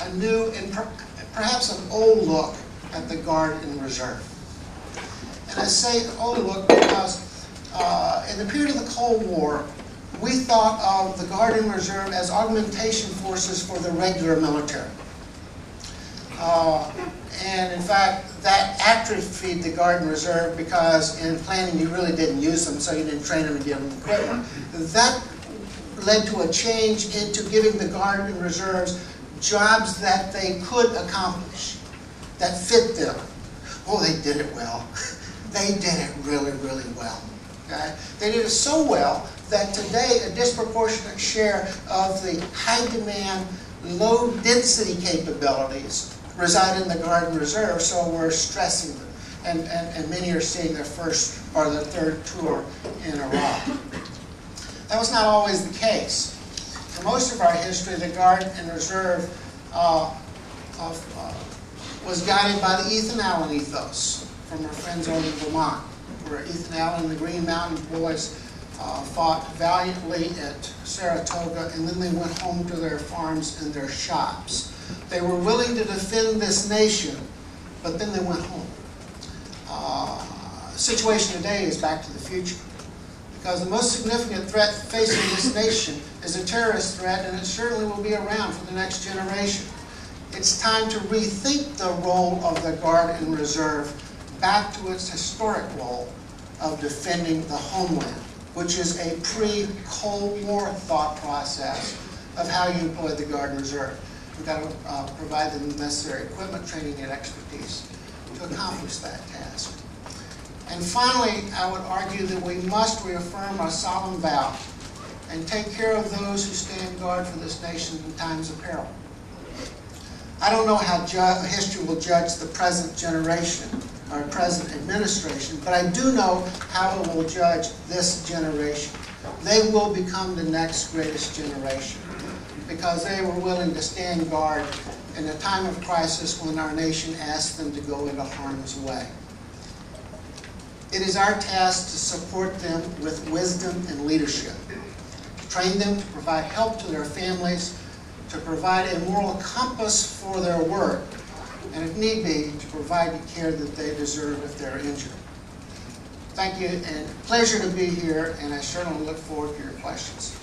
a new and perhaps an old look at the Guard and Reserve. And I say old look because in the period of the Cold War, we thought of the Guard and Reserve as augmentation forces for the regular military. And in fact, that atrophied the Guard and Reserve because in planning you really didn't use them, so you didn't train them and give them equipment. That led to a change into giving the Guard and Reserves jobs that they could accomplish, that fit them. Oh, they did it well. They did it really, really well. Okay? They did it so well that today a disproportionate share of the high-demand, low-density capabilities reside in the Guard and Reserve, so we're stressing them. And many are seeing their first or their third tour in Iraq. That was not always the case. For most of our history, the Guard and Reserve was guided by the Ethan Allen ethos from our friends over in Vermont, where Ethan Allen and the Green Mountain Boys fought valiantly at Saratoga, and then they went home to their farms and their shops. They were willing to defend this nation, but then they went home. The situation today is back to the future, because the most significant threat facing this nation is a terrorist threat, and it certainly will be around for the next generation. It's time to rethink the role of the Guard and Reserve back to its historic role of defending the homeland, which is a pre-Cold War thought process of how you employ the Guard and Reserve. We've got to provide them the necessary equipment, training, and expertise to accomplish that task. And finally, I would argue that we must reaffirm our solemn vow and take care of those who stand guard for this nation in times of peril. I don't know how history will judge the present generation or present administration, but I do know how it will judge this generation. They will become the next greatest generation because they were willing to stand guard in a time of crisis when our nation asked them to go into harm's way. It is our task to support them with wisdom and leadership, to train them, to provide help to their families, to provide a moral compass for their work, and if need be, to provide the care that they deserve if they're injured. Thank you, and pleasure to be here, and I certainly look forward to your questions.